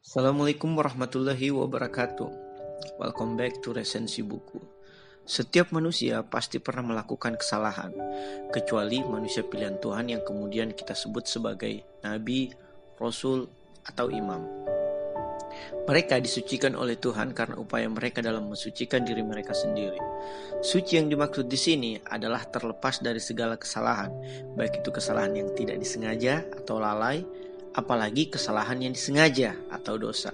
Assalamualaikum warahmatullahi wabarakatuh. Welcome back to Resensi Buku. Setiap manusia pasti pernah melakukan kesalahan, kecuali manusia pilihan Tuhan yang kemudian kita sebut sebagai nabi, rasul, atau imam. Mereka disucikan oleh Tuhan karena upaya mereka dalam mensucikan diri mereka sendiri. Suci yang dimaksud di sini adalah terlepas dari segala kesalahan, baik itu kesalahan yang tidak disengaja atau lalai, apalagi kesalahan yang disengaja atau dosa.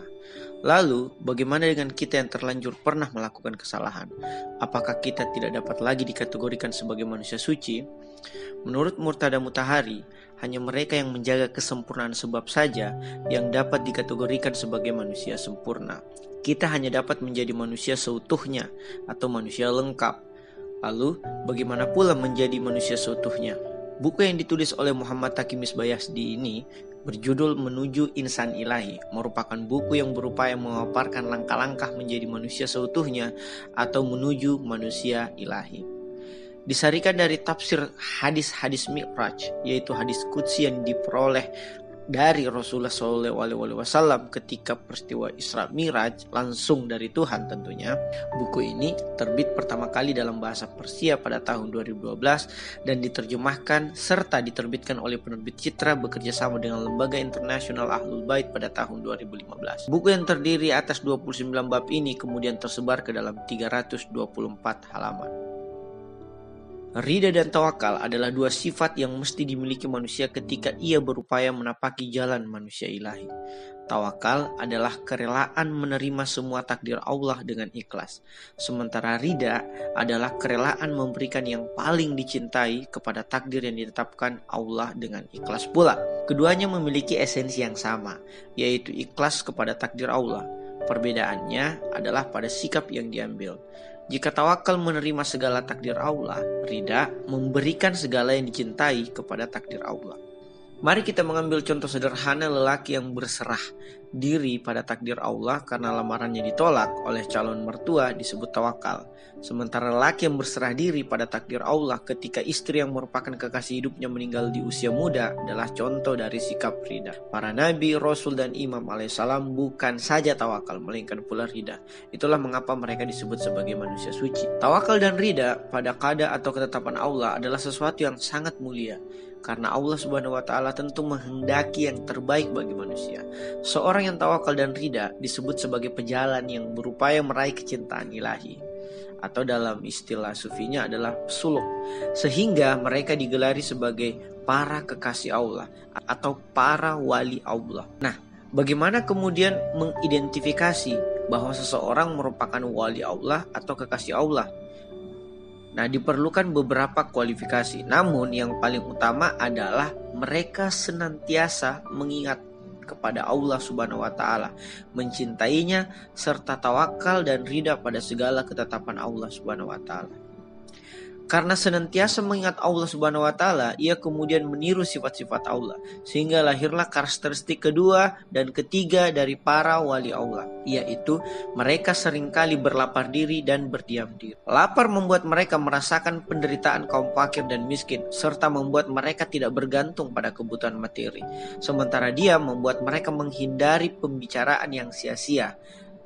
Lalu, bagaimana dengan kita yang terlanjur pernah melakukan kesalahan? Apakah kita tidak dapat lagi dikategorikan sebagai manusia suci? Menurut Murtada Mutahari, hanya mereka yang menjaga kesempurnaan sebab saja yang dapat dikategorikan sebagai manusia sempurna. Kita hanya dapat menjadi manusia seutuhnya atau manusia lengkap. Lalu, bagaimana pula menjadi manusia seutuhnya? Buku yang ditulis oleh Muhammad Taqi Misbayasdi ini berjudul Menuju Insan Ilahi, merupakan buku yang berupaya memaparkan langkah-langkah menjadi manusia seutuhnya atau menuju manusia ilahi. Disarikan dari tafsir hadis-hadis Mi'raj, yaitu hadis qudsi yang diperoleh dari Rasulullah SAW ketika peristiwa Isra Mi'raj langsung dari Tuhan tentunya. Buku ini terbit pertama kali dalam bahasa Persia pada tahun 2012 dan diterjemahkan serta diterbitkan oleh penerbit Citra bekerjasama dengan Lembaga Internasional Ahlul Bait pada tahun 2015. Buku yang terdiri atas 29 bab ini kemudian tersebar ke dalam 324 halaman. Ridha dan tawakal adalah dua sifat yang mesti dimiliki manusia ketika ia berupaya menapaki jalan manusia ilahi. Tawakal adalah kerelaan menerima semua takdir Allah dengan ikhlas. Sementara ridha adalah kerelaan memberikan yang paling dicintai kepada takdir yang ditetapkan Allah dengan ikhlas pula. Keduanya memiliki esensi yang sama, yaitu ikhlas kepada takdir Allah. Perbedaannya adalah pada sikap yang diambil. Jika tawakal menerima segala takdir Allah, ridha memberikan segala yang dicintai kepada takdir Allah. Mari kita mengambil contoh sederhana lelaki yang berserah diri pada takdir Allah karena lamarannya ditolak oleh calon mertua disebut tawakal. Sementara lelaki yang berserah diri pada takdir Allah ketika istri yang merupakan kekasih hidupnya meninggal di usia muda adalah contoh dari sikap ridha. Para nabi, rasul, dan imam alaihissalam bukan saja tawakal, melainkan pula ridha. Itulah mengapa mereka disebut sebagai manusia suci. Tawakal dan ridha pada qada atau ketetapan Allah adalah sesuatu yang sangat mulia. Karena Allah Subhanahu wa Ta'ala tentu menghendaki yang terbaik bagi manusia. Seorang yang tawakal dan ridha disebut sebagai pejalan yang berupaya meraih kecintaan ilahi, atau dalam istilah sufinya adalah suluk, sehingga mereka digelari sebagai para kekasih Allah atau para wali Allah. Nah, bagaimana kemudian mengidentifikasi bahwa seseorang merupakan wali Allah atau kekasih Allah? Nah, diperlukan beberapa kualifikasi. Namun yang paling utama adalah mereka senantiasa mengingat kepada Allah Subhanahu wa Ta'ala, mencintainya, serta tawakal dan ridha pada segala ketetapan Allah Subhanahu wa Ta'ala. Karena senantiasa mengingat Allah Subhanahu wa Ta'ala, ia kemudian meniru sifat-sifat Allah, sehingga lahirlah karakteristik kedua dan ketiga dari para wali Allah, yaitu mereka seringkali berlapar diri dan berdiam diri. Lapar membuat mereka merasakan penderitaan kaum fakir dan miskin, serta membuat mereka tidak bergantung pada kebutuhan materi. Sementara diam membuat mereka menghindari pembicaraan yang sia-sia,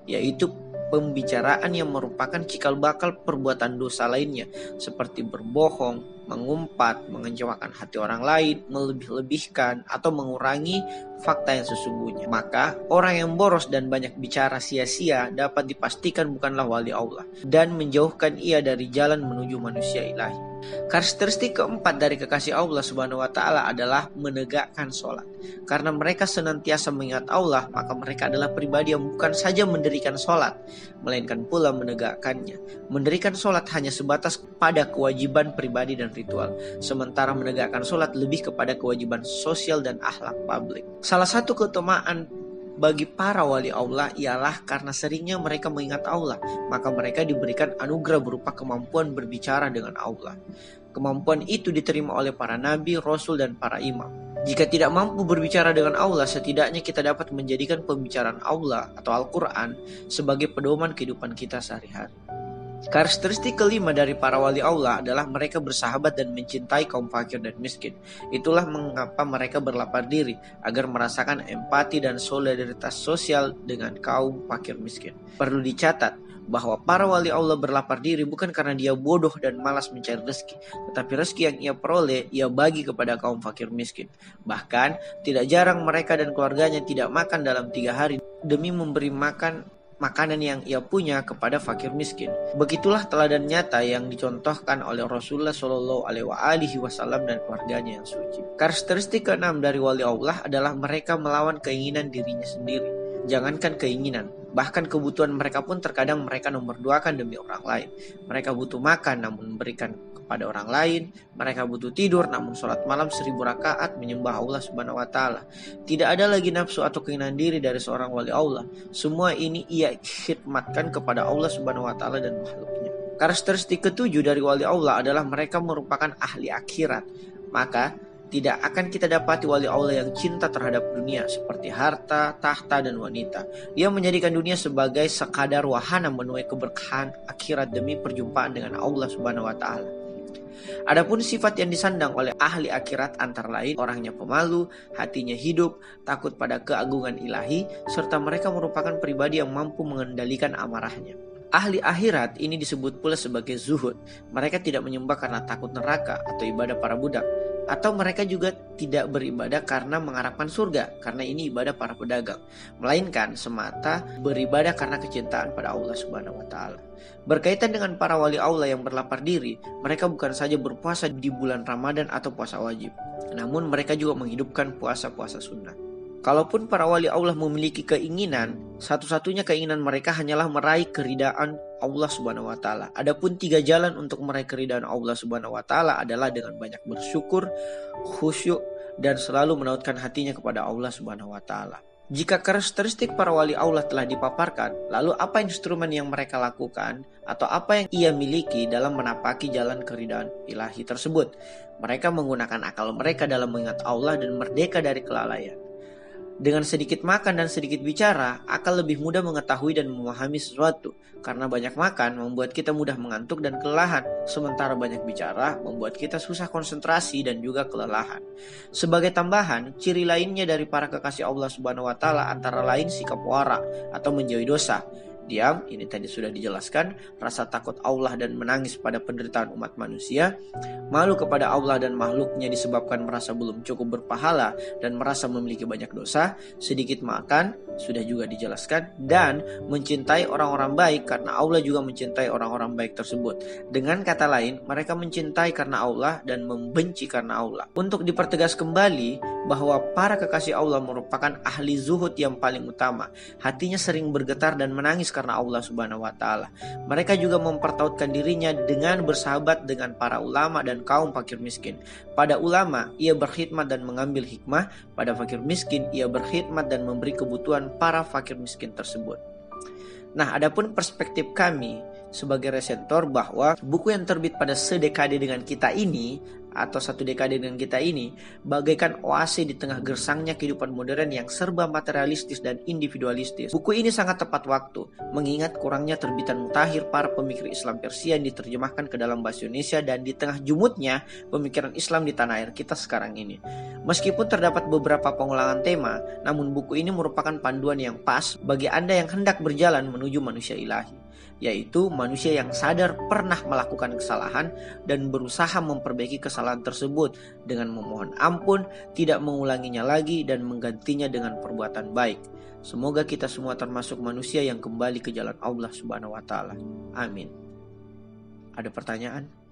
yaitu pembicaraan yang merupakan cikal bakal perbuatan dosa lainnya, seperti berbohong, mengumpat, mengecewakan hati orang lain, melebih-lebihkan, atau mengurangi fakta yang sesungguhnya. Maka orang yang boros dan banyak bicara sia-sia dapat dipastikan bukanlah wali Allah dan menjauhkan ia dari jalan menuju manusia ilahi. Karakteristik keempat dari kekasih Allah Subhanahu wa Ta'ala adalah menegakkan sholat. Karena mereka senantiasa mengingat Allah, maka mereka adalah pribadi yang bukan saja mendirikan sholat, melainkan pula menegakkannya. Mendirikan sholat hanya sebatas pada kewajiban pribadi dan ritual, sementara menegakkan sholat lebih kepada kewajiban sosial dan akhlak publik. Salah satu keutamaan bagi para wali Allah ialah karena seringnya mereka mengingat Allah, maka mereka diberikan anugerah berupa kemampuan berbicara dengan Allah. Kemampuan itu diterima oleh para nabi, rasul, dan para imam. Jika tidak mampu berbicara dengan Allah, setidaknya kita dapat menjadikan pembicaraan Allah atau Al-Quran sebagai pedoman kehidupan kita sehari-hari. Karakteristik kelima dari para wali Allah adalah mereka bersahabat dan mencintai kaum fakir dan miskin. Itulah mengapa mereka berlapar diri agar merasakan empati dan solidaritas sosial dengan kaum fakir miskin. Perlu dicatat bahwa para wali Allah berlapar diri bukan karena dia bodoh dan malas mencari rezeki, tetapi rezeki yang ia peroleh ia bagi kepada kaum fakir miskin. Bahkan tidak jarang mereka dan keluarganya tidak makan dalam 3 hari demi memberi makan makanan yang ia punya kepada fakir miskin. Begitulah teladan nyata yang dicontohkan oleh Rasulullah Shallallahu Alaihi Wasallam dan keluarganya yang suci. Karakteristik keenam dari wali Allah adalah mereka melawan keinginan dirinya sendiri. Jangankan keinginan, bahkan kebutuhan mereka pun terkadang mereka nomorduakan demi orang lain. Mereka butuh makan namun memberikan kepada orang lain. Mereka butuh tidur namun sholat malam 1000 rakaat menyembah Allah Subhanahu wa Ta'ala. Tidak ada lagi nafsu atau keinginan diri dari seorang wali Allah. Semua ini ia khidmatkan kepada Allah Subhanahu wa Ta'ala dan makhluknya. Karakteristik ketujuh dari wali Allah adalah mereka merupakan ahli akhirat. Maka tidak akan kita dapati wali Allah yang cinta terhadap dunia seperti harta, tahta, dan wanita. Ia menjadikan dunia sebagai sekadar wahana menuai keberkahan akhirat demi perjumpaan dengan Allah Subhanahu wa Ta'ala. Adapun sifat yang disandang oleh ahli akhirat antara lain orangnya pemalu, hatinya hidup, takut pada keagungan ilahi, serta mereka merupakan pribadi yang mampu mengendalikan amarahnya. Ahli akhirat ini disebut pula sebagai zuhud. Mereka tidak menyembah karena takut neraka atau ibadah para budak. Atau mereka juga tidak beribadah karena mengharapkan surga, karena ini ibadah para pedagang, melainkan semata beribadah karena kecintaan pada Allah Subhanahu wa Ta'ala. Berkaitan dengan para wali Allah yang berlapar diri, mereka bukan saja berpuasa di bulan Ramadan atau puasa wajib, namun mereka juga menghidupkan puasa-puasa sunnah. Kalaupun para wali Allah memiliki keinginan, satu-satunya keinginan mereka hanyalah meraih keridaan Allah Subhanahu wa Ta'ala. Adapun 3 jalan untuk meraih keridaan Allah Subhanahu wa Ta'ala adalah dengan banyak bersyukur, khusyuk, dan selalu menautkan hatinya kepada Allah Subhanahu wa Ta'ala. Jika karakteristik para wali Allah telah dipaparkan, lalu apa instrumen yang mereka lakukan atau apa yang ia miliki dalam menapaki jalan keridaan ilahi tersebut? Mereka menggunakan akal mereka dalam mengingat Allah dan merdeka dari kelalaian. Dengan sedikit makan dan sedikit bicara, akal lebih mudah mengetahui dan memahami sesuatu. Karena banyak makan membuat kita mudah mengantuk dan kelelahan, sementara banyak bicara membuat kita susah konsentrasi dan juga kelelahan. Sebagai tambahan, ciri lainnya dari para kekasih Allah Subhanahu wa Ta'ala antara lain sikap wara atau menjauhi dosa. Diam, ini tadi sudah dijelaskan, rasa takut Allah dan menangis pada penderitaan umat manusia, malu kepada Allah dan makhluknya disebabkan merasa belum cukup berpahala dan merasa memiliki banyak dosa, sedikit makan, sudah juga dijelaskan, dan mencintai orang-orang baik karena Allah juga mencintai orang-orang baik tersebut. Dengan kata lain, mereka mencintai karena Allah dan membenci karena Allah. Untuk dipertegas kembali bahwa para kekasih Allah merupakan ahli zuhud yang paling utama. Hatinya sering bergetar dan menangis karena Allah Subhanahu wa Ta'ala. Mereka juga mempertautkan dirinya dengan bersahabat dengan para ulama dan kaum fakir miskin. Pada ulama, ia berkhidmat dan mengambil hikmah. Pada fakir miskin, ia berkhidmat dan memberi kebutuhan para fakir miskin tersebut. Nah, adapun perspektif kami sebagai resentor bahwa buku yang terbit pada sedekade dengan kita ini atau 1 dekade dengan kita ini bagaikan oase di tengah gersangnya kehidupan modern yang serba materialistis dan individualistis. Buku ini sangat tepat waktu mengingat kurangnya terbitan mutakhir para pemikir Islam Persia yang diterjemahkan ke dalam bahasa Indonesia dan di tengah jumutnya pemikiran Islam di tanah air kita sekarang ini. Meskipun terdapat beberapa pengulangan tema, namun buku ini merupakan panduan yang pas bagi Anda yang hendak berjalan menuju manusia ilahi, yaitu manusia yang sadar pernah melakukan kesalahan dan berusaha memperbaiki kesalahan tersebut dengan memohon ampun, tidak mengulanginya lagi dan menggantinya dengan perbuatan baik. Semoga kita semua termasuk manusia yang kembali ke jalan Allah Subhanahu wa Ta'ala. Amin. Ada pertanyaan?